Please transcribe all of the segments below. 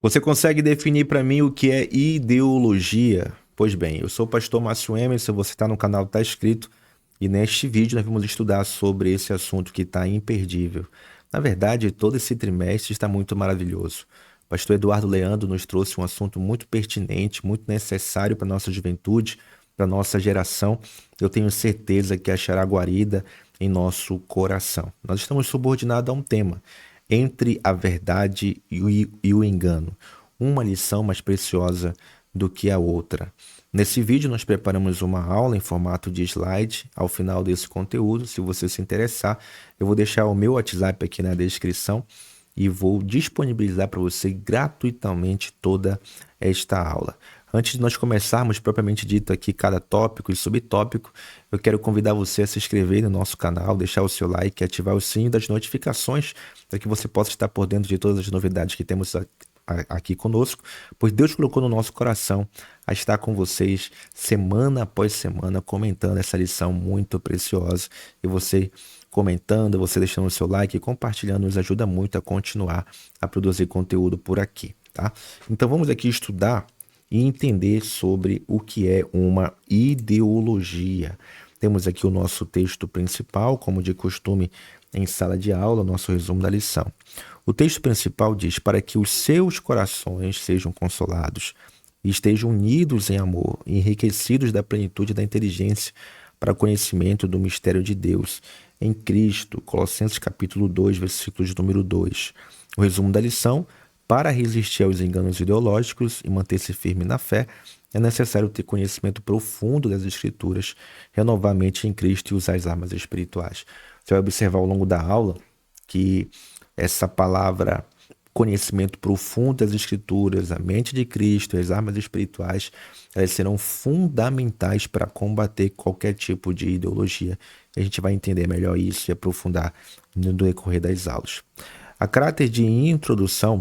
Você consegue definir para mim o que é ideologia? Pois bem, eu sou o pastor Márcio Emerson, você está no canal Tá Escrito, e neste vídeo nós vamos estudar sobre esse assunto que está imperdível. Na verdade, todo esse trimestre está muito maravilhoso. O pastor Eduardo Leandro nos trouxe um assunto muito pertinente, muito necessário para a nossa juventude, para a nossa geração. Eu tenho certeza que achará guarida em nosso coração. Nós estamos subordinados a um tema: entre a verdade e o engano, uma lição mais preciosa do que a outra. Nesse vídeo nós preparamos uma aula em formato de slide. Ao final desse conteúdo, se você se interessar, eu vou deixar o meu WhatsApp aqui na descrição e vou disponibilizar para você gratuitamente toda esta aula. Antes de nós começarmos propriamente dito aqui cada tópico e subtópico, eu quero convidar você a se inscrever no nosso canal, deixar o seu like e ativar o sininho das notificações para que você possa estar por dentro de todas as novidades que temos aqui conosco, pois Deus colocou no nosso coração a estar com vocês semana após semana comentando essa lição muito preciosa. E você comentando, você deixando o seu like e compartilhando nos ajuda muito a continuar a produzir conteúdo por aqui, tá? Então vamos aqui estudar e entender sobre o que é uma ideologia. Temos aqui o nosso texto principal, como de costume em sala de aula, nosso resumo da lição. O texto principal diz: para que os seus corações sejam consolados e estejam unidos em amor, enriquecidos da plenitude da inteligência para o conhecimento do mistério de Deus em Cristo. Colossenses capítulo 2, versículos número 2. O resumo da lição: para resistir aos enganos ideológicos e manter-se firme na fé, é necessário ter conhecimento profundo das Escrituras, renovar a mente em Cristo e usar as armas espirituais. Você vai observar ao longo da aula que essa palavra conhecimento profundo das Escrituras, a mente de Cristo e as armas espirituais, elas serão fundamentais para combater qualquer tipo de ideologia. E a gente vai entender melhor isso e aprofundar no decorrer das aulas. A caráter de introdução,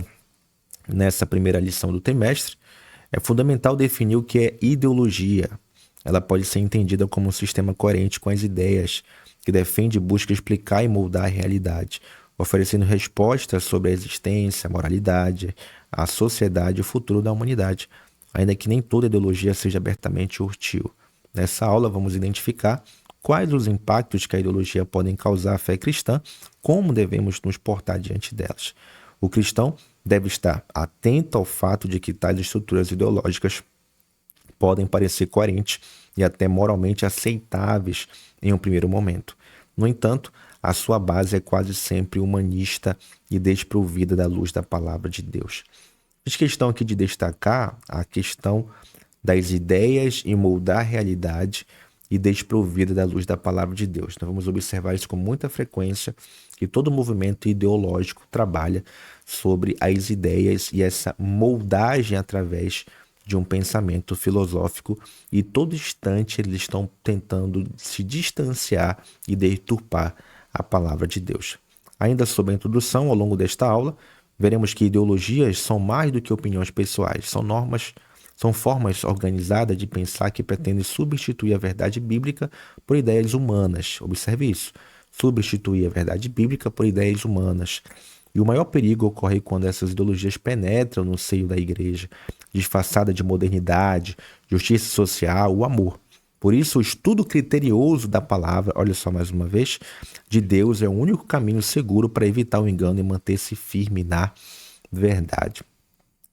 nessa primeira lição do trimestre, é fundamental definir o que é ideologia. Ela pode ser entendida como um sistema coerente com as ideias, que defende e busca explicar e moldar a realidade, oferecendo respostas sobre a existência, a moralidade, a sociedade e o futuro da humanidade, ainda que nem toda ideologia seja abertamente hostil. Nessa aula, vamos identificar quais os impactos que a ideologia podem causar à fé cristã, como devemos nos portar diante delas. O cristão deve estar atento ao fato de que tais estruturas ideológicas podem parecer coerentes e até moralmente aceitáveis em um primeiro momento. No entanto, a sua base é quase sempre humanista e desprovida da luz da palavra de Deus. Fiz questão aqui de destacar a questão das ideias em moldar a realidade e desprovida da luz da palavra de Deus. Nós vamos observar isso com muita frequência, que todo movimento ideológico trabalha sobre as ideias e essa moldagem através de um pensamento filosófico, e todo instante eles estão tentando se distanciar e deturpar a palavra de Deus. Ainda sobre a introdução, ao longo desta aula, veremos que ideologias são mais do que opiniões pessoais, são formas organizadas de pensar que pretendem substituir a verdade bíblica por ideias humanas. Observe isso. Substituir a verdade bíblica por ideias humanas. E o maior perigo ocorre quando essas ideologias penetram no seio da igreja, disfarçada de modernidade, justiça social, o amor. Por isso, o estudo criterioso da palavra, olha só mais uma vez, de Deus é o único caminho seguro para evitar o engano e manter-se firme na verdade.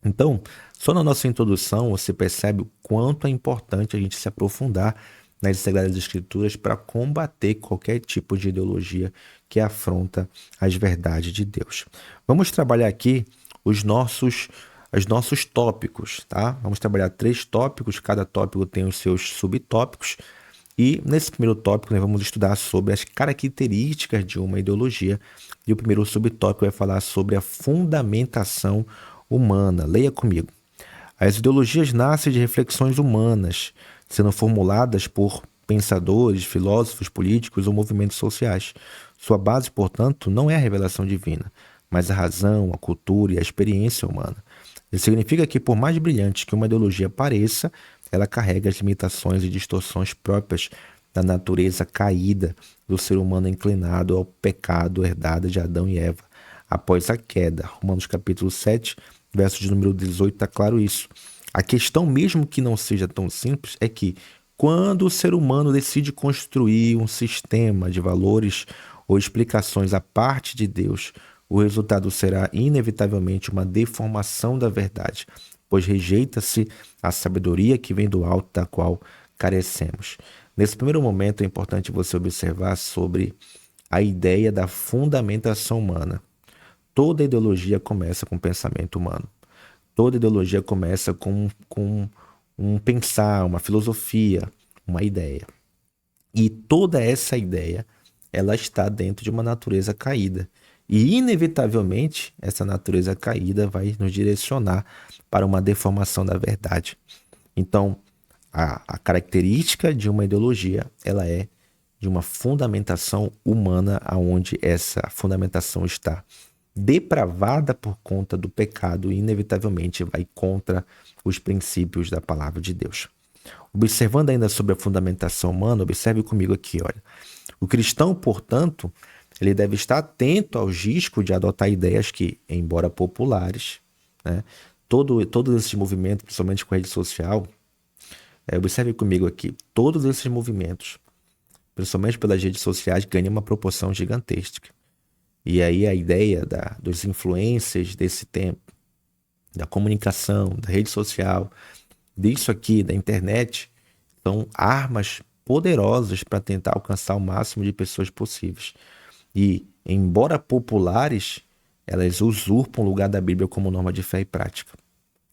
Então, só na nossa introdução você percebe o quanto é importante a gente se aprofundar nas Sagradas Escrituras para combater qualquer tipo de ideologia que afronta as verdades de Deus. Vamos trabalhar aqui os nossos tópicos, tá? Vamos trabalhar 3 tópicos, cada tópico tem os seus subtópicos. E nesse primeiro tópico nós vamos estudar sobre as características de uma ideologia. E o primeiro subtópico vai falar sobre a fundamentação humana. Leia comigo. As ideologias nascem de reflexões humanas, sendo formuladas por pensadores, filósofos, políticos ou movimentos sociais. Sua base, portanto, não é a revelação divina, mas a razão, a cultura e a experiência humana. Isso significa que, por mais brilhante que uma ideologia pareça, ela carrega as limitações e distorções próprias da natureza caída do ser humano inclinado ao pecado herdado de Adão e Eva após a queda. Romanos capítulo 7, verso de número 18 está claro isso. A questão, mesmo que não seja tão simples, é que quando o ser humano decide construir um sistema de valores ou explicações à parte de Deus, o resultado será inevitavelmente uma deformação da verdade, pois rejeita-se a sabedoria que vem do alto, da qual carecemos. Nesse primeiro momento é importante você observar sobre a ideia da fundamentação humana. Toda ideologia começa com o pensamento humano. Toda ideologia começa com um pensar, uma filosofia, uma ideia. E toda essa ideia, ela está dentro de uma natureza caída. E, inevitavelmente, essa natureza caída vai nos direcionar para uma deformação da verdade. Então, a característica de uma ideologia, ela é de uma fundamentação humana, onde essa fundamentação está depravada por conta do pecado e, inevitavelmente, vai contra os princípios da palavra de Deus. Observando ainda sobre a fundamentação humana, observe comigo aqui, olha. O cristão, portanto, ele deve estar atento aos riscos de adotar ideias que, embora populares, né, todos esses movimentos, principalmente com rede social, observe comigo aqui, todos esses movimentos, principalmente pelas redes sociais, ganham uma proporção gigantesca. E aí a ideia dos influencers desse tempo, da comunicação, da rede social, disso aqui, da internet, são armas poderosas para tentar alcançar o máximo de pessoas possíveis. E, embora populares, elas usurpam o lugar da Bíblia como norma de fé e prática.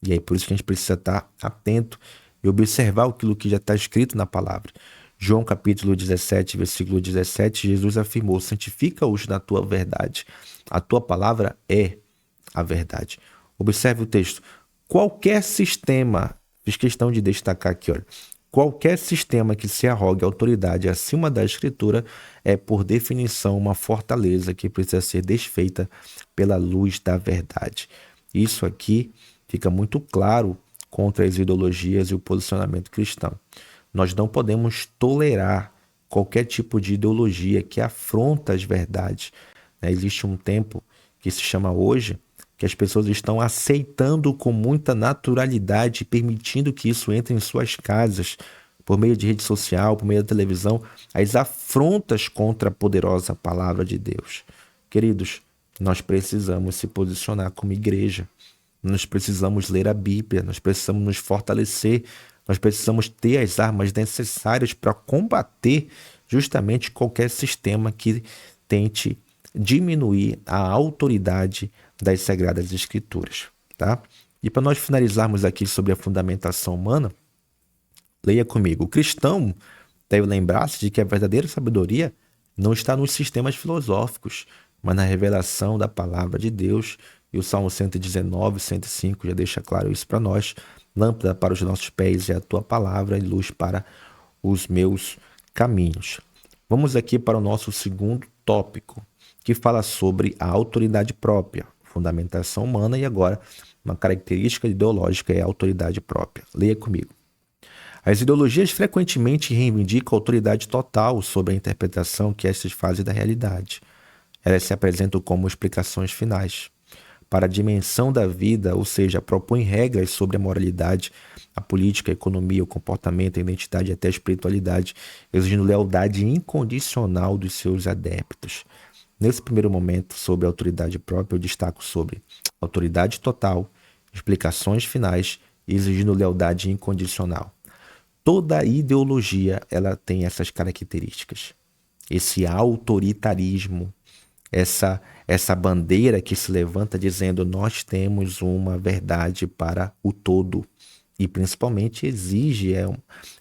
E aí por isso que a gente precisa estar atento e observar aquilo que já está escrito na palavra. João capítulo 17, versículo 17, Jesus afirmou: santifica-os na tua verdade. A tua palavra é a verdade. Observe o texto. Qualquer sistema, fiz questão de destacar aqui, olha. Qualquer sistema que se arrogue autoridade acima da Escritura é, por definição, uma fortaleza que precisa ser desfeita pela luz da verdade. Isso aqui fica muito claro contra as ideologias e o posicionamento cristão. Nós não podemos tolerar qualquer tipo de ideologia que afronta as verdades. Existe um tempo que se chama hoje, que as pessoas estão aceitando com muita naturalidade, permitindo que isso entre em suas casas, por meio de rede social, por meio da televisão, as afrontas contra a poderosa palavra de Deus. Queridos, nós precisamos se posicionar como igreja, nós precisamos ler a Bíblia, nós precisamos nos fortalecer, nós precisamos ter as armas necessárias para combater justamente qualquer sistema que tente diminuir a autoridade das Sagradas Escrituras, tá? E para nós finalizarmos aqui sobre a fundamentação humana, leia comigo. O cristão deve lembrar-se de que a verdadeira sabedoria não está nos sistemas filosóficos, mas na revelação da palavra de Deus. E o Salmo 119, 105 já deixa claro isso para nós. Lâmpada para os nossos pés é a tua palavra e luz para os meus caminhos. Vamos aqui para o nosso segundo tópico, que fala sobre a autoridade própria, fundamentação humana, e agora uma característica ideológica é a autoridade própria. Leia comigo. As ideologias frequentemente reivindicam autoridade total sobre a interpretação que estas fazem da realidade. Elas se apresentam como explicações finais para a dimensão da vida, ou seja, propõem regras sobre a moralidade, a política, a economia, o comportamento, a identidade e até a espiritualidade, exigindo lealdade incondicional dos seus adeptos. Nesse primeiro momento, sobre a autoridade própria, eu destaco sobre autoridade total, explicações finais e exigindo lealdade incondicional. Toda ideologia ela tem essas características. Esse autoritarismo, essa bandeira que se levanta dizendo nós temos uma verdade para o todo e principalmente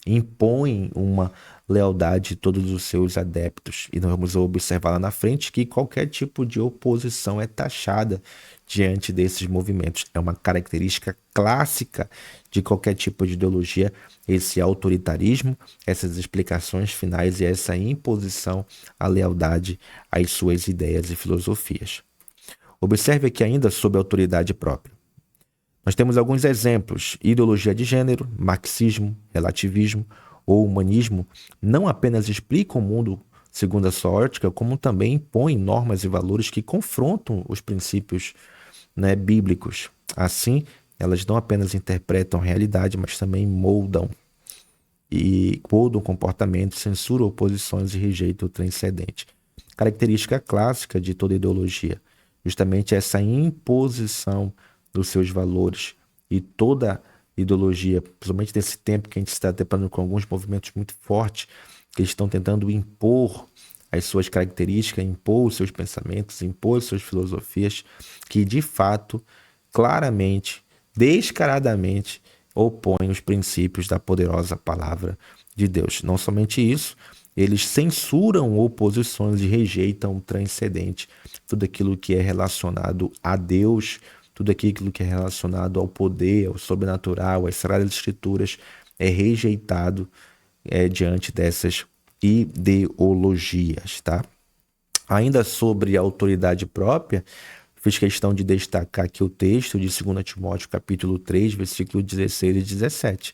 impõe uma lealdade a todos os seus adeptos. E nós vamos observar lá na frente que qualquer tipo de oposição é taxada diante desses movimentos. É uma característica clássica de qualquer tipo de ideologia, esse autoritarismo, essas explicações finais e essa imposição à lealdade às suas ideias e filosofias. Observe aqui ainda sobre a autoridade própria. Nós temos alguns exemplos: ideologia de gênero, marxismo, relativismo ou humanismo não apenas explicam o mundo segundo a sua ótica, como também impõem normas e valores que confrontam os princípios, bíblicos. Assim, elas não apenas interpretam a realidade, mas também moldam comportamentos, censuram oposições e rejeitam o transcendente. Característica clássica de toda ideologia, justamente essa imposição dos seus valores. E toda ideologia, principalmente nesse tempo que a gente está deparando com alguns movimentos muito fortes, que estão tentando impor as suas características, impor os seus pensamentos, impor as suas filosofias, que de fato, claramente, descaradamente, opõem os princípios da poderosa palavra de Deus. Não somente isso, eles censuram oposições e rejeitam o transcendente, tudo aquilo que é relacionado a Deus, tudo aquilo que é relacionado ao poder, ao sobrenatural, às sagradas escrituras, é rejeitado diante dessas ideologias, tá? Ainda sobre a autoridade própria, fiz questão de destacar aqui o texto de 2 Timóteo capítulo 3, versículo 16 e 17,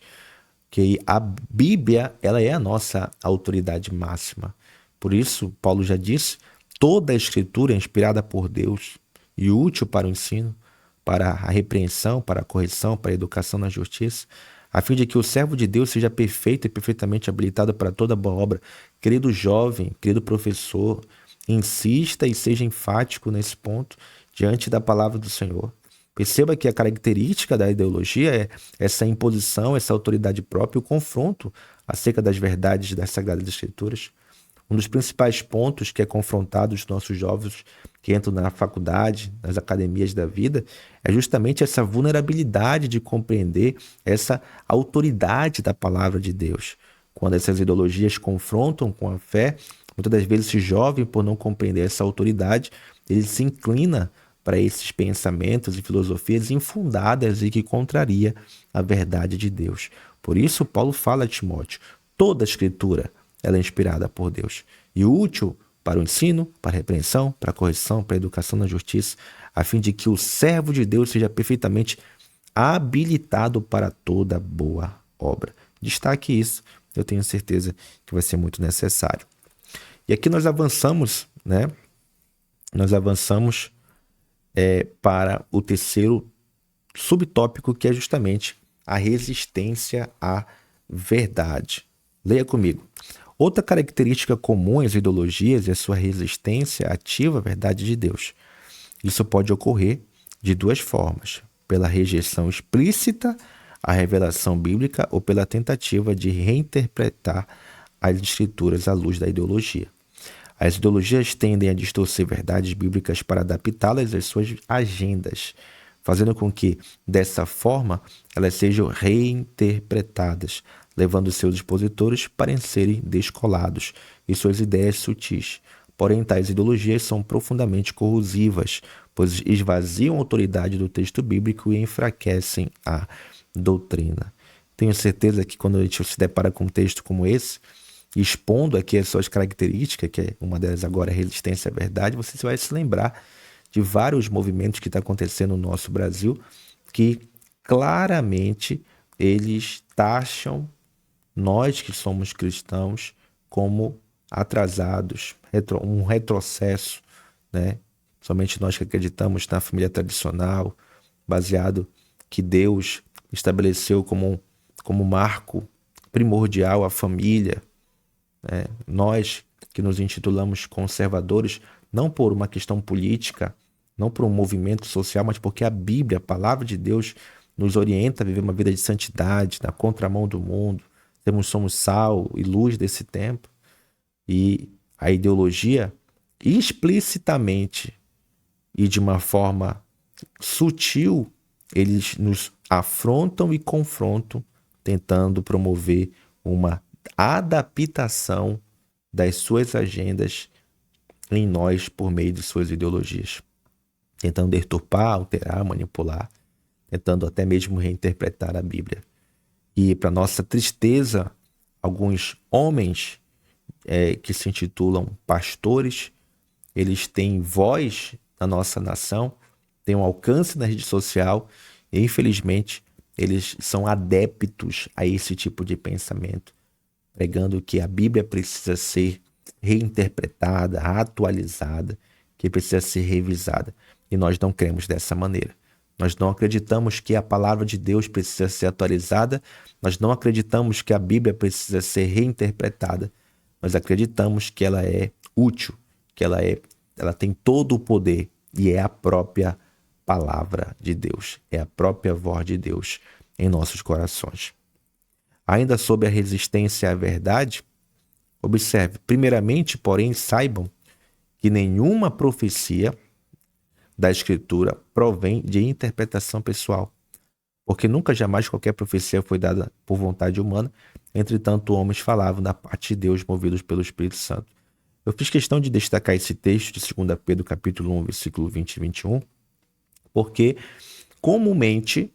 que a Bíblia, ela é a nossa autoridade máxima. Por isso, Paulo já disse, toda a escritura é inspirada por Deus e útil para o ensino, para a repreensão, para a correção, para a educação na justiça, a fim de que o servo de Deus seja perfeito e perfeitamente habilitado para toda boa obra. Querido jovem, querido professor, insista e seja enfático nesse ponto diante da palavra do Senhor. Perceba que a característica da ideologia é essa imposição, essa autoridade própria, o confronto acerca das verdades das Sagradas Escrituras. Um dos principais pontos que é confrontado os nossos jovens que entram na faculdade, nas academias da vida, é justamente essa vulnerabilidade de compreender essa autoridade da palavra de Deus. Quando essas ideologias confrontam com a fé, muitas das vezes esse jovem, por não compreender essa autoridade, ele se inclina para esses pensamentos e filosofias infundadas e que contraria a verdade de Deus. Por isso, Paulo fala a Timóteo, toda a escritura ela é inspirada por Deus e útil para o ensino, para a repreensão, para a correção, para a educação na justiça, a fim de que o servo de Deus seja perfeitamente habilitado para toda boa obra. Destaque isso, eu tenho certeza que vai ser muito necessário. E aqui nós avançamos, né? Nós avançamos para o terceiro subtópico, que é justamente a resistência à verdade. Leia comigo. Outra característica comum às ideologias é a sua resistência ativa à verdade de Deus. Isso pode ocorrer de duas formas: pela rejeição explícita à revelação bíblica ou pela tentativa de reinterpretar as escrituras à luz da ideologia. As ideologias tendem a distorcer verdades bíblicas para adaptá-las às suas agendas, fazendo com que, dessa forma, elas sejam reinterpretadas, levando seus expositores para serem descolados e suas ideias sutis. Porém, tais ideologias são profundamente corrosivas, pois esvaziam a autoridade do texto bíblico e enfraquecem a doutrina. Tenho certeza que quando a gente se depara com um texto como esse, expondo aqui as suas características, que uma delas agora é a resistência à verdade, você vai se lembrar de vários movimentos que estão acontecendo no nosso Brasil, que claramente eles taxam nós que somos cristãos como atrasados, um retrocesso, né? Somente nós que acreditamos na família tradicional, baseado que Deus estabeleceu como marco primordial a família, né? Nós que nos intitulamos conservadores, não por uma questão política, não por um movimento social, mas porque a Bíblia, a palavra de Deus, nos orienta a viver uma vida de santidade, na contramão do mundo. Somos sal e luz desse tempo. E a ideologia, explicitamente e de uma forma sutil, eles nos afrontam e confrontam, tentando promover uma adaptação das suas agendas em nós por meio de suas ideologias, tentando deturpar, alterar, manipular, tentando até mesmo reinterpretar a Bíblia. E, para nossa tristeza, alguns homens que se intitulam pastores, eles têm voz na nossa nação, têm um alcance na rede social e, infelizmente, eles são adeptos a esse tipo de pensamento, pregando que a Bíblia precisa ser reinterpretada, atualizada, que precisa ser revisada. E nós não cremos dessa maneira. Nós não acreditamos que a palavra de Deus precisa ser atualizada, nós não acreditamos que a Bíblia precisa ser reinterpretada, nós acreditamos que ela é útil, que ela tem todo o poder e é a própria palavra de Deus, é a própria voz de Deus em nossos corações. Ainda sobre a resistência à verdade, observe, primeiramente, porém, saibam que nenhuma profecia da Escritura provém de interpretação pessoal, porque nunca jamais qualquer profecia foi dada por vontade humana, entretanto homens falavam da parte de Deus movidos pelo Espírito Santo. Eu fiz questão de destacar esse texto de 2 Pedro capítulo 1, versículo 20 e 21, porque comumente,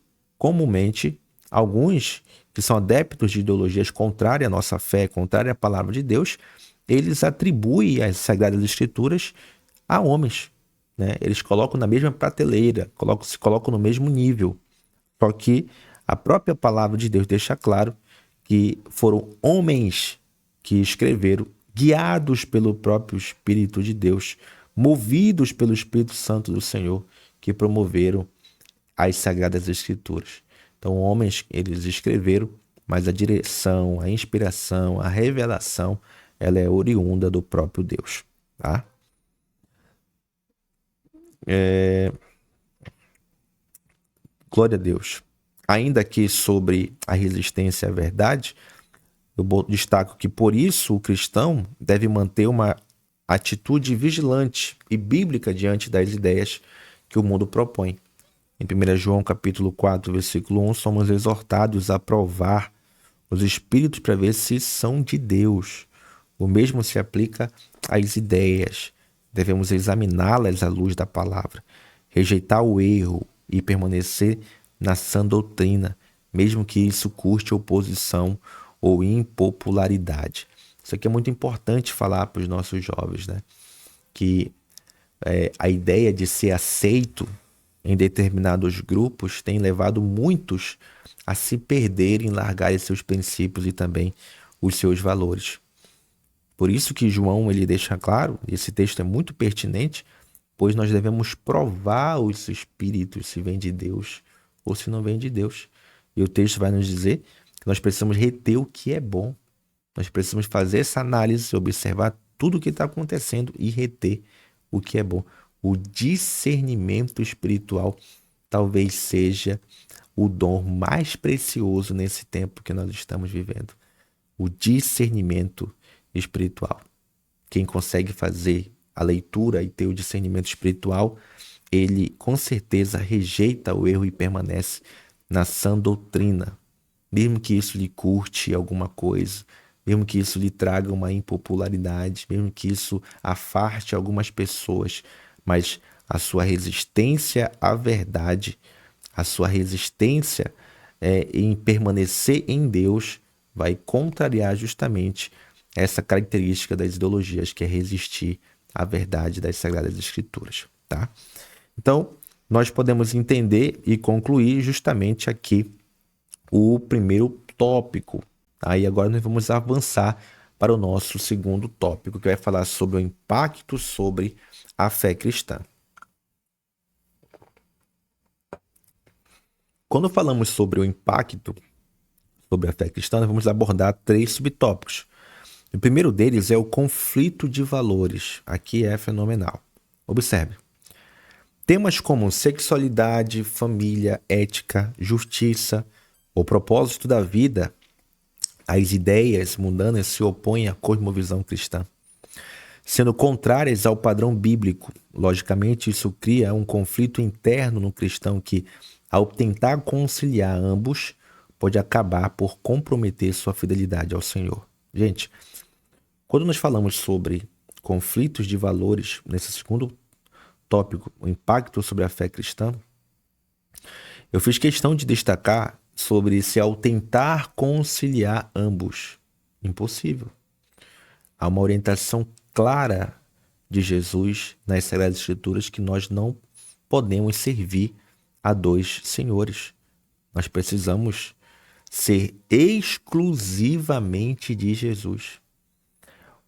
alguns que são adeptos de ideologias contrárias à nossa fé, contrárias à palavra de Deus, eles atribuem as Sagradas Escrituras a homens, né? Eles colocam na mesma prateleira, se colocam no mesmo nível. Só que a própria palavra de Deus deixa claro que foram homens que escreveram, guiados pelo próprio Espírito de Deus, movidos pelo Espírito Santo do Senhor, que promoveram as Sagradas Escrituras. Então, homens, eles escreveram, mas a direção, a inspiração, a revelação, ela é oriunda do próprio Deus, tá? Glória a Deus. Ainda que sobre a resistência à verdade, eu destaco que por isso o cristão deve manter uma atitude vigilante e bíblica diante das ideias que o mundo propõe. Em 1 João capítulo 4, versículo 1, somos exortados a provar os espíritos para ver se são de Deus. O mesmo se aplica às ideias. Devemos examiná-las à luz da palavra, rejeitar o erro e permanecer na sã doutrina, mesmo que isso custe oposição ou impopularidade. Isso aqui é muito importante falar para os nossos jovens, né? Que a ideia de ser aceito em determinados grupos tem levado muitos a se perderem, largarem seus princípios e também os seus valores. Por isso que João ele deixa claro, esse texto é muito pertinente, pois nós devemos provar os espíritos se vem de Deus ou se não vem de Deus. E o texto vai nos dizer que nós precisamos reter o que é bom. Nós precisamos fazer essa análise, observar tudo o que está acontecendo e reter o que é bom. O discernimento espiritual talvez seja o dom mais precioso nesse tempo que nós estamos vivendo. O discernimento espiritual. Quem consegue fazer a leitura e ter o discernimento espiritual, ele com certeza rejeita o erro e permanece na sã doutrina. Mesmo que isso lhe curte alguma coisa, mesmo que isso lhe traga uma impopularidade, mesmo que isso afaste algumas pessoas, mas a sua resistência à verdade, a sua resistência em permanecer em Deus, vai contrariar justamente essa característica das ideologias, que é resistir à verdade das Sagradas Escrituras, tá? Então, nós podemos entender e concluir justamente aqui o primeiro tópico. Aí agora nós vamos avançar para o nosso segundo tópico, que vai falar sobre o impacto sobre a fé cristã. Quando falamos sobre o impacto sobre a fé cristã, nós vamos abordar 3 subtópicos. O primeiro deles é o conflito de valores. Aqui é fenomenal. Observe. Temas como sexualidade, família, ética, justiça, o propósito da vida, as ideias mundanas se opõem à cosmovisão cristã, sendo contrárias ao padrão bíblico. Logicamente, isso cria um conflito interno no cristão que, ao tentar conciliar ambos, pode acabar por comprometer sua fidelidade ao Senhor. Gente, quando nós falamos sobre conflitos de valores, nesse segundo tópico, o impacto sobre a fé cristã, eu fiz questão de destacar sobre se ao tentar conciliar ambos, impossível. Há uma orientação clara de Jesus nas Sagradas Escrituras que nós não podemos servir a 2 senhores. Nós precisamos ser exclusivamente de Jesus.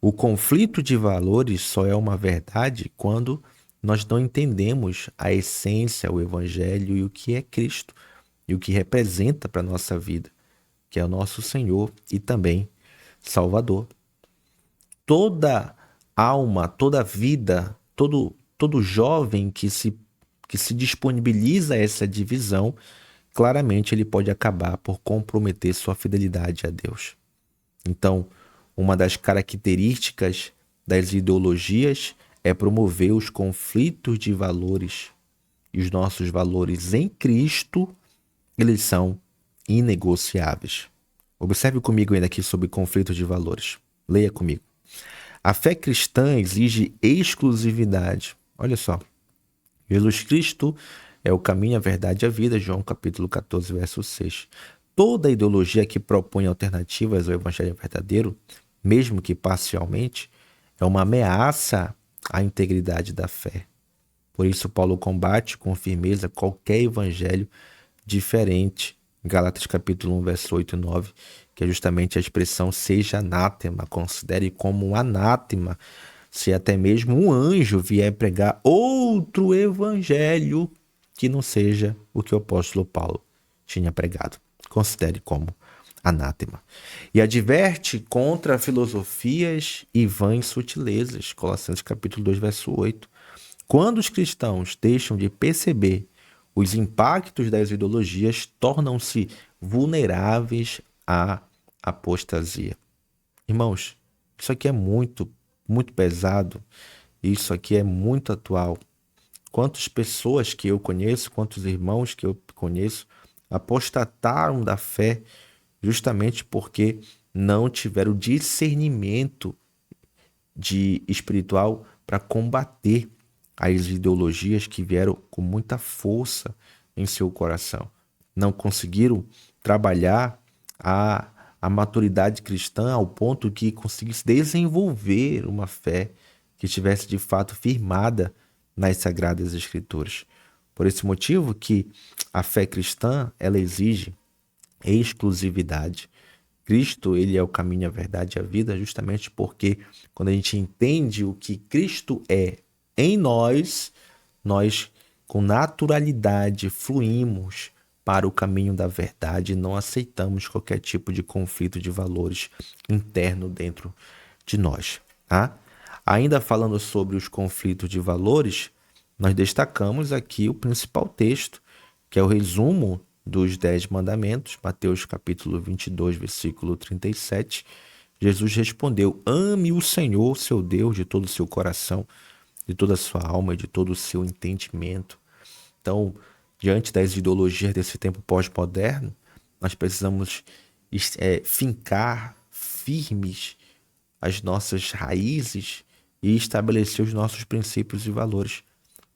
O conflito de valores só é uma verdade quando nós não entendemos a essência, o evangelho e o que é Cristo e o que representa para a nossa vida, que é o nosso Senhor e também Salvador. Toda alma, toda vida, todo jovem que se disponibiliza a essa divisão, claramente ele pode acabar por comprometer sua fidelidade a Deus. Então, uma das características das ideologias é promover os conflitos de valores. E os nossos valores em Cristo, eles são inegociáveis. Observe comigo ainda aqui sobre conflitos de valores. Leia comigo. A fé cristã exige exclusividade. Olha só. Jesus Cristo é o caminho, a verdade e a vida. João capítulo 14, verso 6. Toda ideologia que propõe alternativas ao evangelho verdadeiro, mesmo que parcialmente, é uma ameaça à integridade da fé. Por isso, Paulo combate com firmeza qualquer evangelho diferente. Gálatas capítulo 1, verso 8 e 9, que é justamente a expressão seja anátema. Considere como um anátema se até mesmo um anjo vier pregar outro evangelho que não seja o que o apóstolo Paulo tinha pregado. Considere como anátema. E adverte contra filosofias e vãs sutilezas. Colossenses capítulo 2, verso 8. Quando os cristãos deixam de perceber os impactos das ideologias, tornam-se vulneráveis à apostasia. Irmãos, isso aqui é muito pesado. Isso aqui é muito atual. Quantas pessoas que eu conheço, quantos irmãos que eu conheço, apostataram da fé justamente porque não tiveram discernimento espiritual para combater as ideologias que vieram com muita força em seu coração. Não conseguiram trabalhar a maturidade cristã ao ponto que conseguisse desenvolver uma fé que estivesse de fato firmada nas Sagradas Escrituras. Por esse motivo que a fé cristã, ela exige exclusividade. Cristo, ele é o caminho, a verdade e a vida, justamente porque quando a gente entende o que Cristo é em nós, nós com naturalidade fluímos para o caminho da verdade e não aceitamos qualquer tipo de conflito de valores interno dentro de nós. Tá? Ainda falando sobre os conflitos de valores, nós destacamos aqui o principal texto, que é o resumo dos 10 mandamentos, Mateus capítulo 22, versículo 37. Jesus respondeu: ame o Senhor, seu Deus, de todo o seu coração, de toda a sua alma e de todo o seu entendimento. Então, diante das ideologias desse tempo pós-moderno, nós precisamos fincar firmes as nossas raízes e estabelecer os nossos princípios e valores,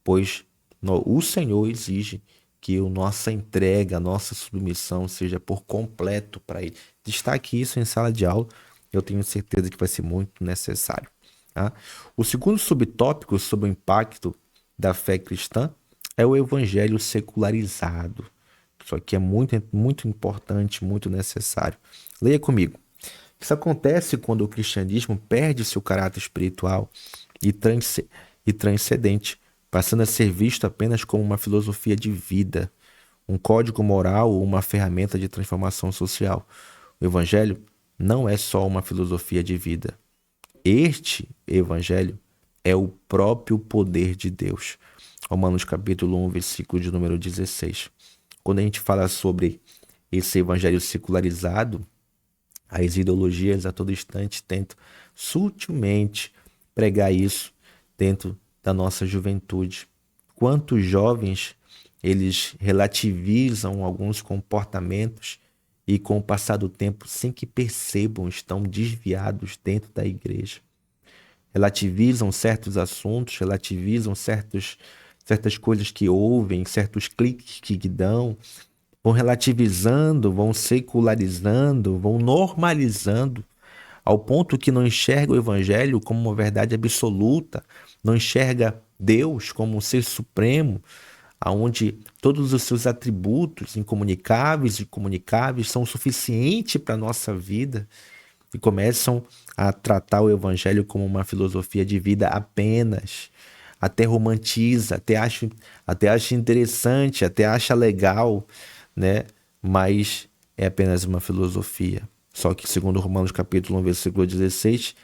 pois o Senhor exige que a nossa entrega, a nossa submissão seja por completo para Ele. Destaque isso em sala de aula, eu tenho certeza que vai ser muito necessário. Tá? O segundo subtópico sobre o impacto da fé cristã é o evangelho secularizado. Isso aqui é muito importante, muito necessário. Leia comigo. Isso acontece quando o cristianismo perde seu caráter espiritual e transcendente, passando a ser visto apenas como uma filosofia de vida, um código moral ou uma ferramenta de transformação social. O evangelho não é só uma filosofia de vida. Este evangelho é o próprio poder de Deus. Romanos capítulo 1, versículo de número 16. Quando a gente fala sobre esse evangelho secularizado, as ideologias a todo instante tentam sutilmente pregar isso dentro da nossa juventude. Quantos jovens eles relativizam alguns comportamentos e com o passar do tempo, sem que percebam, estão desviados dentro da igreja. Relativizam certos assuntos, relativizam certas coisas que ouvem, certos cliques que dão, vão relativizando, vão secularizando, vão normalizando, ao ponto que não enxerga o evangelho como uma verdade absoluta, não enxerga Deus como um ser supremo, onde todos os seus atributos incomunicáveis e comunicáveis são suficientes para a nossa vida, e começam a tratar o evangelho como uma filosofia de vida apenas, até romantiza, até acha interessante, até acha legal, né? Mas é apenas uma filosofia. Só que, segundo Romanos capítulo 1, versículo 16,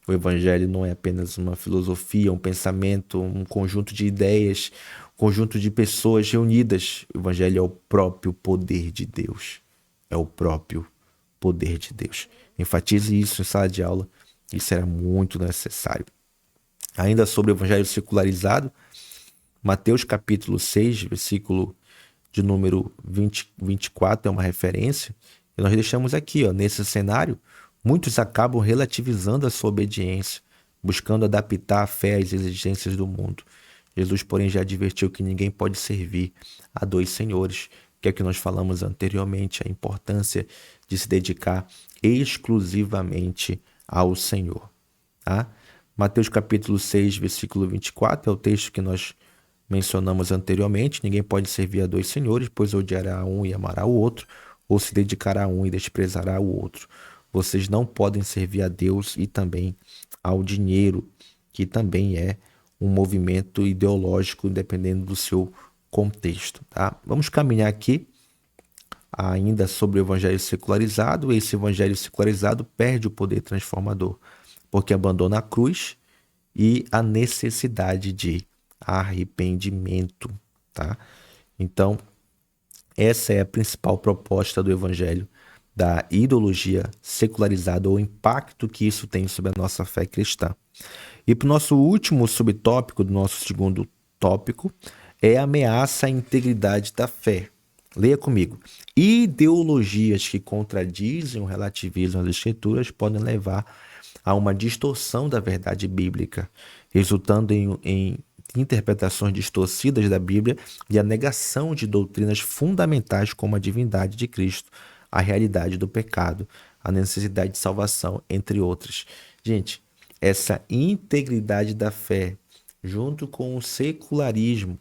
o evangelho não é apenas uma filosofia, um pensamento, um conjunto de ideias, um conjunto de pessoas reunidas. O evangelho é o próprio poder de Deus. É o próprio poder de Deus. Enfatize isso em sala de aula. Isso era muito necessário. Ainda sobre o evangelho secularizado, Mateus capítulo 6, versículo de número 24 é uma referência. E nós deixamos aqui, nesse cenário, muitos acabam relativizando a sua obediência, buscando adaptar a fé às exigências do mundo. Jesus, porém, já advertiu que ninguém pode servir a dois senhores, que é o que nós falamos anteriormente, a importância de se dedicar exclusivamente ao Senhor. Tá? Mateus capítulo 6, versículo 24, é o texto que nós mencionamos anteriormente. Ninguém pode servir a dois senhores, pois odiará um e amará o outro, ou se dedicará a um e desprezará o outro. Vocês não podem servir a Deus e também ao dinheiro, que também é um movimento ideológico, dependendo do seu contexto. Tá? Vamos caminhar aqui ainda sobre o evangelho secularizado. Esse evangelho secularizado perde o poder transformador, porque abandona a cruz e a necessidade de arrependimento, tá? Então, essa é a principal proposta do evangelho da ideologia secularizada, ou o impacto que isso tem sobre a nossa fé cristã. E para o nosso último subtópico, do nosso segundo tópico, é a ameaça à integridade da fé. Leia comigo. Ideologias que contradizem ou relativizam as escrituras podem levar a uma distorção da verdade bíblica, resultando em interpretações distorcidas da Bíblia e a negação de doutrinas fundamentais como a divindade de Cristo, a realidade do pecado, a necessidade de salvação, entre outras. Gente, essa integridade da fé, junto com o secularismo,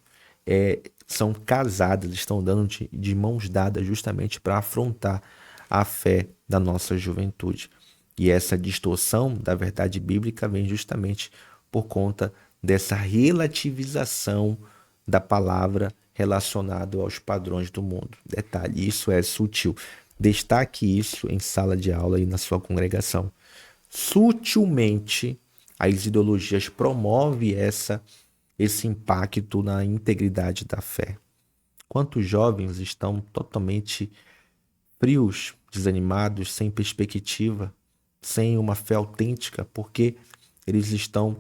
são casadas, estão dando de mãos dadas justamente para afrontar a fé da nossa juventude. E essa distorção da verdade bíblica vem justamente por conta dessa relativização da palavra relacionado aos padrões do mundo. Detalhe, isso é sutil. Destaque isso em sala de aula e na sua congregação. Sutilmente, as ideologias promovem esse impacto na integridade da fé. Quantos jovens estão totalmente frios, desanimados, sem perspectiva, sem uma fé autêntica, porque eles estão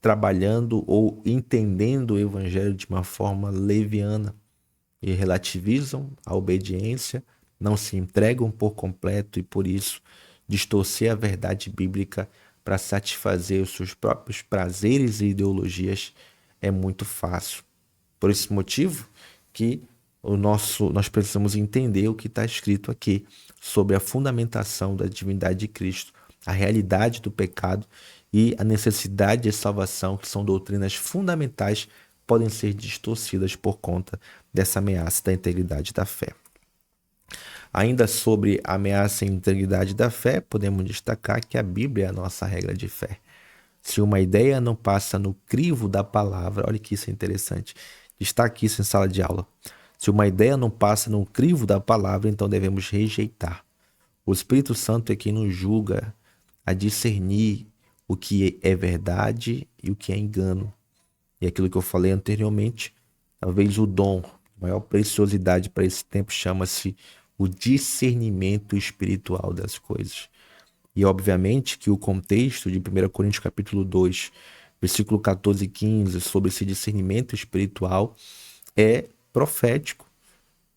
trabalhando ou entendendo o evangelho de uma forma leviana e relativizam a obediência, não se entregam por completo e, por isso, distorcer a verdade bíblica para satisfazer os seus próprios prazeres e ideologias é muito fácil. Por esse motivo que nós precisamos entender o que está escrito aqui sobre a fundamentação da divindade de Cristo, a realidade do pecado e a necessidade de salvação, que são doutrinas fundamentais, podem ser distorcidas por conta dessa ameaça da integridade da fé. Ainda sobre a ameaça à integridade da fé, podemos destacar que a Bíblia é a nossa regra de fé. Se uma ideia não passa no crivo da palavra, olha que isso é interessante, destaque isso em sala de aula. Se uma ideia não passa no crivo da palavra, então devemos rejeitar. O Espírito Santo é quem nos julga a discernir o que é verdade e o que é engano. E aquilo que eu falei anteriormente, talvez o dom, a maior preciosidade para esse tempo chama-se o discernimento espiritual das coisas. E obviamente que o contexto de 1 Coríntios capítulo 2, versículo 14 e 15, sobre esse discernimento espiritual é profético.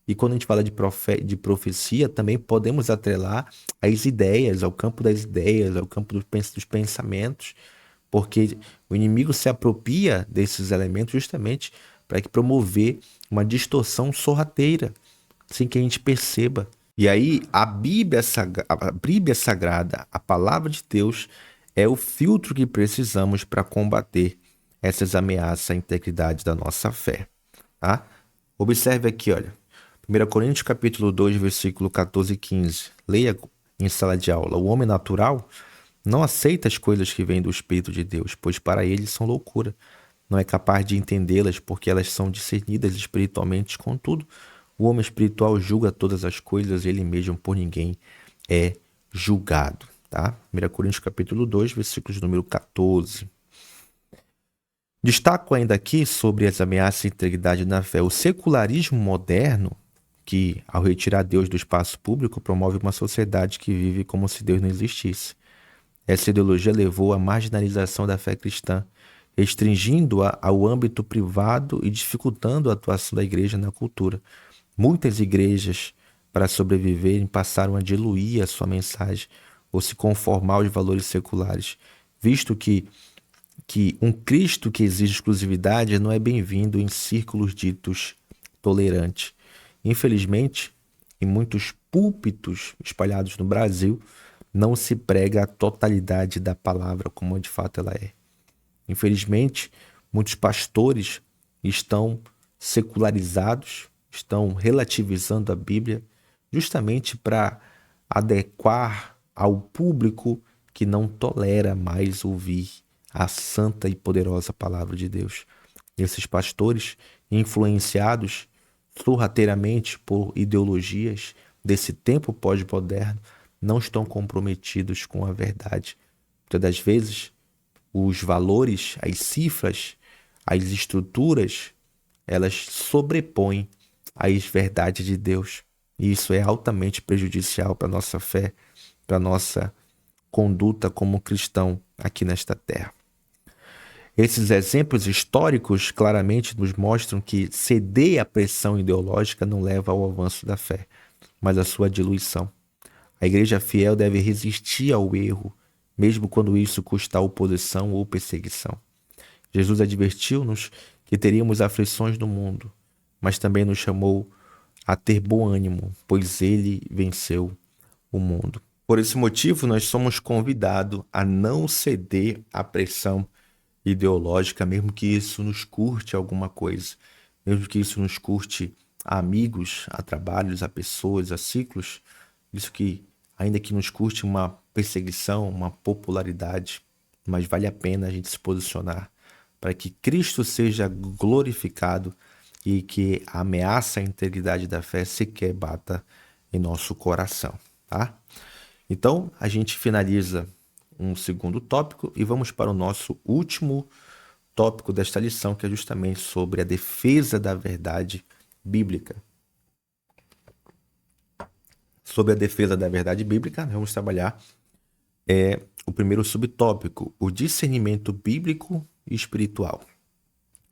E quando a gente fala de profecia, também podemos atrelar as ideias, ao campo das ideias, ao campo dos pensamentos, porque o inimigo se apropria desses elementos justamente para promover uma distorção sorrateira, sem que a gente perceba. E aí a Bíblia Sagrada, a Palavra de Deus, é o filtro que precisamos para combater essas ameaças à integridade da nossa fé. Tá? Observe aqui, olha. 1 Coríntios capítulo 2, versículo 14 e 15. Leia em sala de aula. O homem natural não aceita as coisas que vêm do Espírito de Deus, pois para ele são loucura. não é capaz de entendê-las porque elas são discernidas espiritualmente. Contudo, o homem espiritual julga todas as coisas, ele mesmo por ninguém é julgado. Tá? 1 Coríntios capítulo 2, versículos número 14. Destaco ainda aqui sobre as ameaças à integridade na fé. O secularismo moderno, que ao retirar Deus do espaço público, promove uma sociedade que vive como se Deus não existisse. Essa ideologia levou à marginalização da fé cristã, restringindo-a ao âmbito privado e dificultando a atuação da igreja na cultura. Muitas igrejas, para sobreviverem, passaram a diluir a sua mensagem ou se conformar aos valores seculares, visto que um Cristo que exige exclusividade não é bem-vindo em círculos ditos tolerantes. Infelizmente, em muitos púlpitos espalhados no Brasil, não se prega a totalidade da palavra como de fato ela é. Infelizmente, muitos pastores estão secularizados, estão relativizando a Bíblia justamente para adequar ao público que não tolera mais ouvir a santa e poderosa palavra de Deus. Esses pastores, influenciados sorrateiramente por ideologias desse tempo pós-moderno, não estão comprometidos com a verdade. Muitas das vezes, os valores, as cifras, as estruturas, elas sobrepõem as verdades de Deus. E isso é altamente prejudicial para a nossa fé, para a nossa conduta como cristão aqui nesta terra. Esses exemplos históricos claramente nos mostram que ceder à pressão ideológica não leva ao avanço da fé, mas à sua diluição. A igreja fiel deve resistir ao erro, mesmo quando isso custar oposição ou perseguição. Jesus advertiu-nos que teríamos aflições no mundo, mas também nos chamou a ter bom ânimo, pois ele venceu o mundo. Por esse motivo, nós somos convidados a não ceder à pressão ideológica, mesmo que isso nos curte alguma coisa, mesmo que isso nos curte a amigos, a trabalhos, a pessoas, a ciclos, isso que, ainda que nos curte uma perseguição, uma popularidade, mas vale a pena a gente se posicionar para que Cristo seja glorificado e que a ameaça à integridade da fé sequer bata em nosso coração, tá? Então, a gente finaliza um segundo tópico e vamos para o nosso último tópico desta lição, que é justamente sobre a defesa da verdade bíblica. Sobre a defesa da verdade bíblica, vamos trabalhar o primeiro subtópico, o discernimento bíblico e espiritual.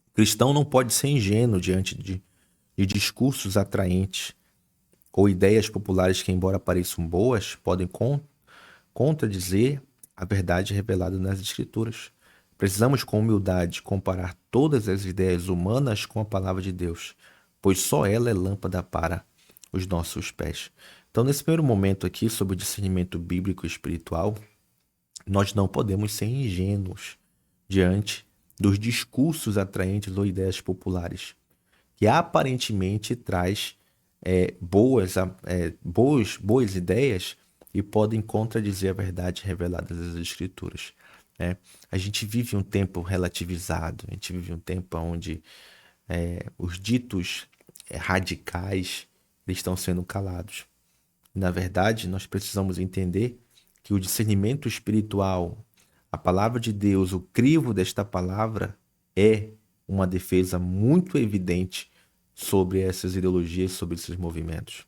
O cristão não pode ser ingênuo diante de discursos atraentes ou ideias populares que, embora pareçam boas, podem contradizer a verdade revelada nas Escrituras. Precisamos, com humildade, comparar todas as ideias humanas com a palavra de Deus, pois só ela é lâmpada para os nossos pés. Então, nesse primeiro momento aqui, sobre o discernimento bíblico e espiritual, nós não podemos ser ingênuos diante dos discursos atraentes ou ideias populares, que aparentemente traz boas ideias e podem contradizer a verdade revelada nas Escrituras. A gente vive um tempo relativizado, a gente vive um tempo onde os ditos radicais estão sendo calados. Na verdade, nós precisamos entender que o discernimento espiritual, a palavra de Deus, o crivo desta palavra é uma defesa muito evidente sobre essas ideologias, sobre esses movimentos.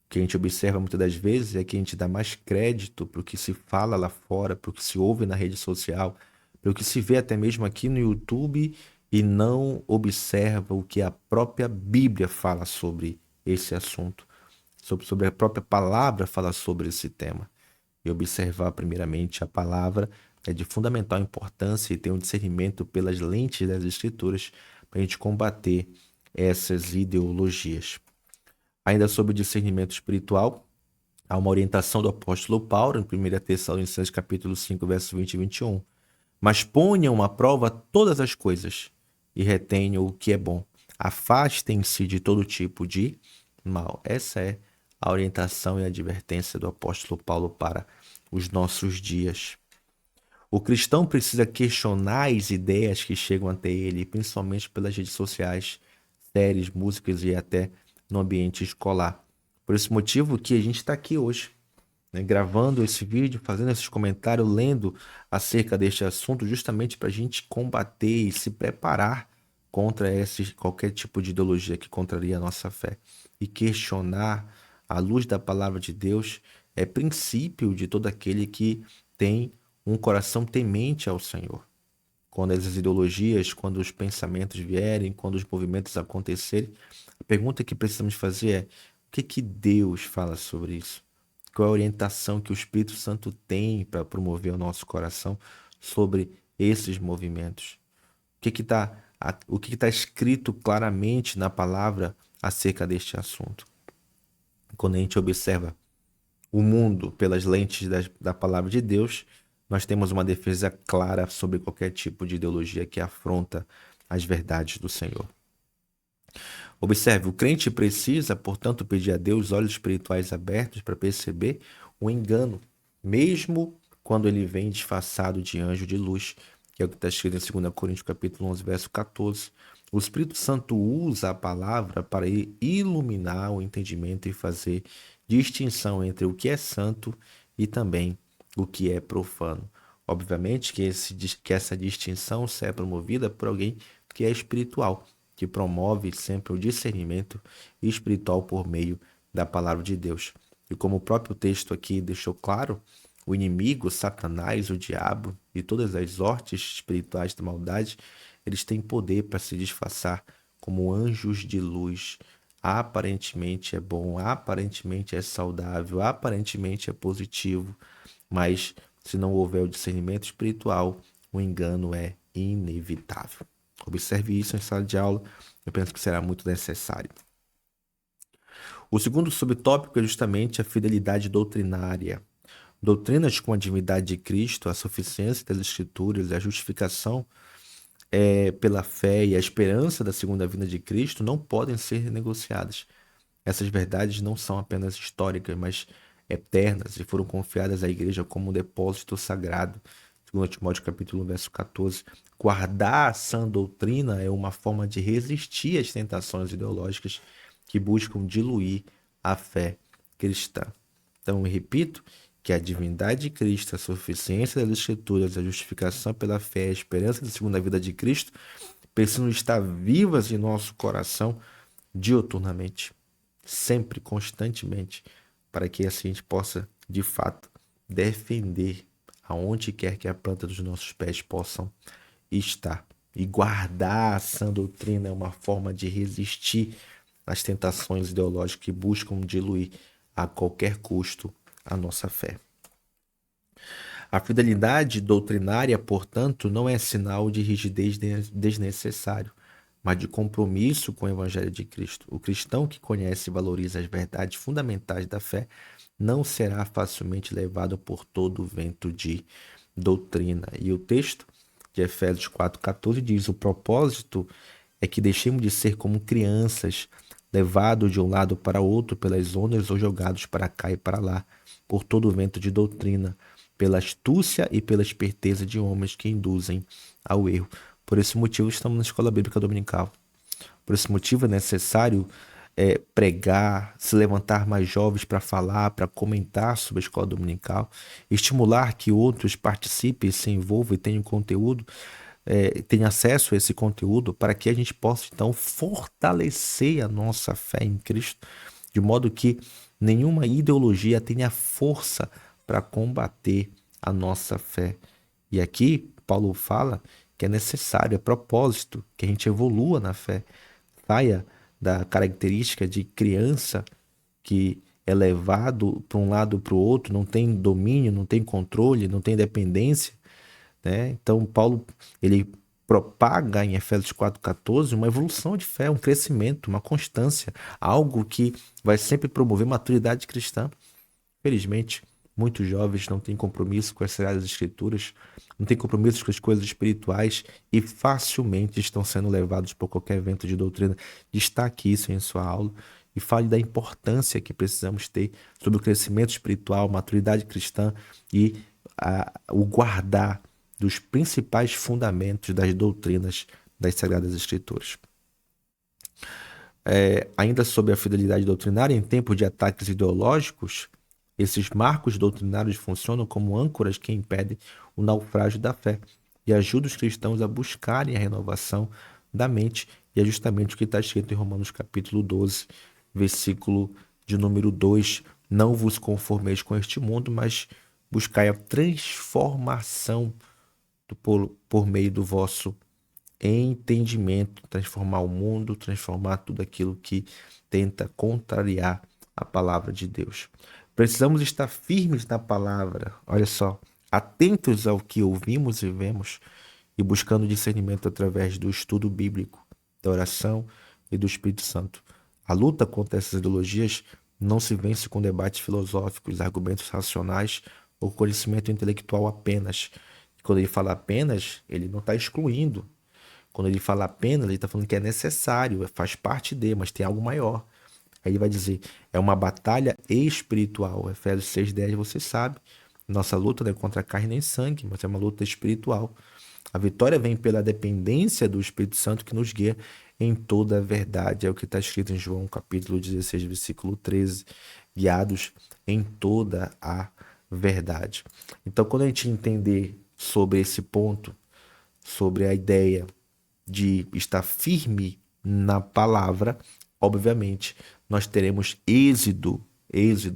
O que a gente observa muitas das vezes é que a gente dá mais crédito para o que se fala lá fora, para o que se ouve na rede social, para o que se vê até mesmo aqui no YouTube e não observa o que a própria Bíblia fala sobre esse assunto, sobre a própria palavra fala sobre esse tema. E observar primeiramente a palavra é de fundamental importância e ter um discernimento pelas lentes das Escrituras para a gente combater essas ideologias. Ainda sobre o discernimento espiritual, há uma orientação do apóstolo Paulo, em 1 Tessalonicenses capítulo 5, versos 20 e 21. Mas ponham à prova todas as coisas e retenham o que é bom. Afastem-se de todo tipo de mal. Essa é a orientação e a advertência do apóstolo Paulo para os nossos dias. O cristão precisa questionar as ideias que chegam até ele, principalmente pelas redes sociais, séries, músicas e até no ambiente escolar. Por esse motivo que a gente está aqui hoje, né, gravando esse vídeo, fazendo esses comentários, lendo acerca deste assunto, justamente para a gente combater e se preparar contra qualquer tipo de ideologia que contraria a nossa fé. E questionar, à luz da palavra de Deus, é princípio de todo aquele que tem um coração temente ao Senhor. Quando as ideologias, quando os pensamentos vierem, quando os movimentos acontecerem, a pergunta que precisamos fazer é: o que que Deus fala sobre isso? Qual é a orientação que o Espírito Santo tem para promover o nosso coração sobre esses movimentos? O que está escrito claramente na palavra acerca deste assunto? Quando a gente observa o mundo pelas lentes da palavra de Deus, nós temos uma defesa clara sobre qualquer tipo de ideologia que afronta as verdades do Senhor. Observe, o crente precisa, portanto, pedir a Deus olhos espirituais abertos para perceber o engano, mesmo quando ele vem disfarçado de anjo de luz, que é o que está escrito em 2 Coríntios capítulo 11, verso 14. O Espírito Santo usa a palavra para iluminar o entendimento e fazer distinção entre o que é santo e também o que é profano. Obviamente que essa distinção será promovida por alguém que é espiritual, que promove sempre o discernimento espiritual por meio da palavra de Deus. E como o próprio texto aqui deixou claro, o inimigo, Satanás, o diabo e todas as hortes espirituais da maldade, eles têm poder para se disfarçar como anjos de luz. Aparentemente é bom, aparentemente é saudável, aparentemente é positivo, mas se não houver o discernimento espiritual, o engano é inevitável. Observe isso em sala de aula, eu penso que será muito necessário. O segundo subtópico é justamente a fidelidade doutrinária. Doutrinas como a divindade de Cristo, a suficiência das Escrituras, a justificação pela fé e a esperança da segunda vinda de Cristo não podem ser negociadas. Essas verdades não são apenas históricas, mas eternas e foram confiadas à igreja como um depósito sagrado. 2 Timóteo capítulo 1, verso 14. Guardar a sã doutrina é uma forma de resistir às tentações ideológicas que buscam diluir a fé cristã. Então, eu repito que a divindade de Cristo, a suficiência das Escrituras, a justificação pela fé, a esperança da segunda vida de Cristo precisam estar vivas em nosso coração diuturnamente, sempre, constantemente, para que assim a gente possa, de fato, defender aonde quer que a planta dos nossos pés possam estar. E guardar a sã doutrina é uma forma de resistir às tentações ideológicas que buscam diluir a qualquer custo a nossa fé. A fidelidade doutrinária, portanto, não é sinal de rigidez desnecessário, mas de compromisso com o Evangelho de Cristo. O cristão que conhece e valoriza as verdades fundamentais da fé não será facilmente levado por todo o vento de doutrina. E o texto de Efésios 4,14 diz: o propósito é que deixemos de ser como crianças, levados de um lado para outro pelas ondas ou jogados para cá e para lá, por todo o vento de doutrina, pela astúcia e pela esperteza de homens que induzem ao erro. Por esse motivo estamos na Escola Bíblica Dominical. Por esse motivo é necessário pregar, se levantar mais jovens para falar, para comentar sobre a Escola Dominical, estimular que outros participem, se envolvam e tenham conteúdo, tenham acesso a esse conteúdo, para que a gente possa então fortalecer a nossa fé em Cristo, de modo que nenhuma ideologia tenha força para combater a nossa fé. E aqui Paulo fala que é necessário, é propósito, que a gente evolua na fé, saia da característica de criança que é levado para um lado para o outro, não tem domínio, não tem controle, não tem dependência, né? Então Paulo ele propaga em Efésios 4,14 uma evolução de fé, um crescimento, uma constância, algo que vai sempre promover maturidade cristã. Felizmente, muitos jovens não têm compromisso com as Sagradas Escrituras, não têm compromisso com as coisas espirituais e facilmente estão sendo levados por qualquer vento de doutrina. Destaque isso em sua aula e fale da importância que precisamos ter sobre o crescimento espiritual, maturidade cristã e o guardar dos principais fundamentos das doutrinas das Sagradas Escrituras. Ainda sobre a fidelidade doutrinária, em tempo de ataques ideológicos, esses marcos doutrinários funcionam como âncoras que impedem o naufrágio da fé e ajudam os cristãos a buscarem a renovação da mente, e é justamente o que está escrito em Romanos capítulo 12, versículo de número 2: não vos conformeis com este mundo, mas buscai a transformação por meio do vosso entendimento, transformar o mundo, transformar tudo aquilo que tenta contrariar a palavra de Deus. Precisamos estar firmes na palavra, olha só, atentos ao que ouvimos e vemos e buscando discernimento através do estudo bíblico, da oração e do Espírito Santo. A luta contra essas ideologias não se vence com debates filosóficos, argumentos racionais ou conhecimento intelectual apenas. E quando ele fala apenas, ele não está excluindo. Quando ele fala apenas, ele está falando que é necessário, faz parte de, mas tem algo maior. Aí ele vai dizer, é uma batalha espiritual. Efésios 6:10, você sabe. Nossa luta não é contra carne nem sangue, mas é uma luta espiritual. A vitória vem pela dependência do Espírito Santo que nos guia em toda a verdade. É o que está escrito em João capítulo 16, versículo 13. Guiados em toda a verdade. Então, quando a gente entender sobre esse ponto, sobre a ideia de estar firme na palavra, obviamente, nós teremos êxito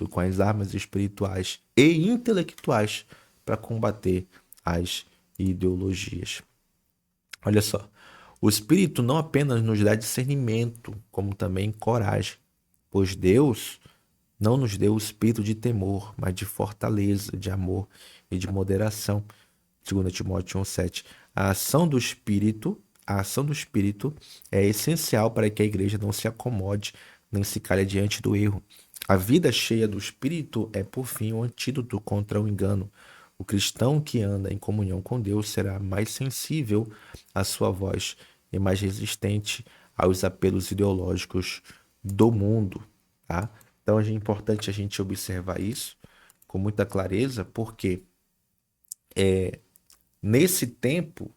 com as armas espirituais e intelectuais para combater as ideologias. Olha só, o Espírito não apenas nos dá discernimento, como também coragem, pois Deus não nos deu o espírito de temor, mas de fortaleza, de amor e de moderação. 2 Timóteo 1:7. A ação do Espírito é essencial para que a igreja não se acomode nem se calhe diante do erro. A vida cheia do Espírito é, por fim, um antídoto contra o engano. O cristão que anda em comunhão com Deus será mais sensível à sua voz e mais resistente aos apelos ideológicos do mundo, tá? Então é importante a gente observar isso com muita clareza, porque nesse tempo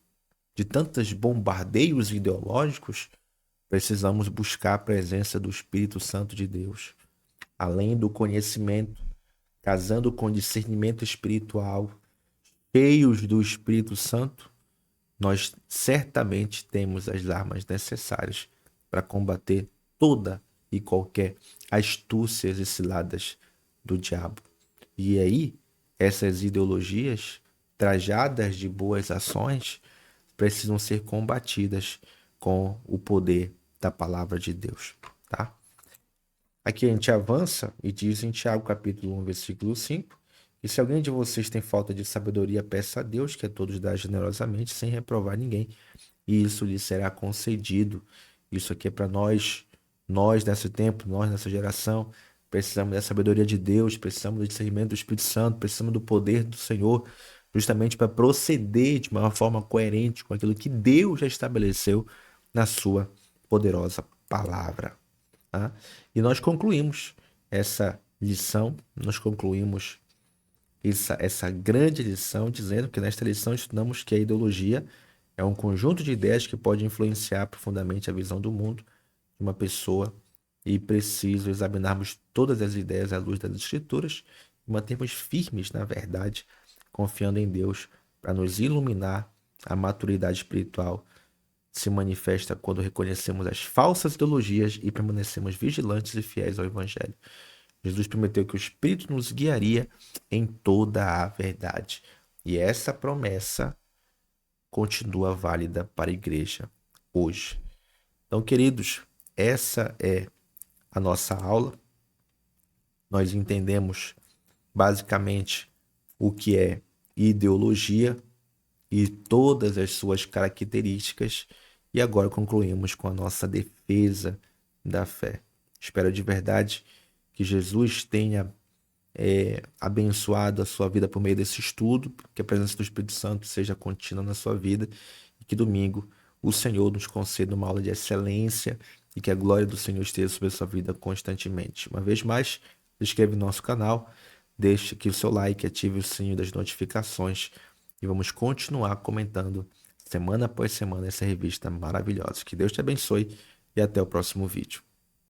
de tantos bombardeios ideológicos, precisamos buscar a presença do Espírito Santo de Deus, além do conhecimento, casando com discernimento espiritual, cheios do Espírito Santo, nós certamente temos as armas necessárias para combater toda e qualquer astúcias e ciladas do diabo. E aí, essas ideologias, trajadas de boas ações, precisam ser combatidas com o poder da palavra de Deus, tá? Aqui a gente avança e diz em Tiago capítulo 1, versículo 5, e se alguém de vocês tem falta de sabedoria, peça a Deus, que a todos dá generosamente, sem reprovar ninguém, e isso lhe será concedido. Isso aqui é para nós nesse tempo, nós nessa geração, precisamos da sabedoria de Deus, precisamos do discernimento do Espírito Santo, precisamos do poder do Senhor, justamente para proceder de uma forma coerente com aquilo que Deus já estabeleceu na sua poderosa palavra. Tá? E nós concluímos essa lição, nós concluímos essa grande lição dizendo que nesta lição estudamos que a ideologia é um conjunto de ideias que pode influenciar profundamente a visão do mundo de uma pessoa e preciso examinarmos todas as ideias à luz das Escrituras e mantermos firmes na verdade, confiando em Deus para nos iluminar. A maturidade espiritual se manifesta quando reconhecemos as falsas ideologias e permanecemos vigilantes e fiéis ao Evangelho. Jesus prometeu que o Espírito nos guiaria em toda a verdade. E essa promessa continua válida para a igreja hoje. Então, queridos, essa é a nossa aula. Nós entendemos basicamente o que é ideologia e todas as suas características. E agora concluímos com a nossa defesa da fé. Espero de verdade que Jesus tenha abençoado a sua vida por meio desse estudo, que a presença do Espírito Santo seja contínua na sua vida e que domingo o Senhor nos conceda uma aula de excelência e que a glória do Senhor esteja sobre a sua vida constantemente. Uma vez mais, se inscreve no nosso canal, deixe aqui o seu like, ative o sininho das notificações e vamos continuar comentando semana após semana essa revista maravilhosa. Que Deus te abençoe e até o próximo vídeo.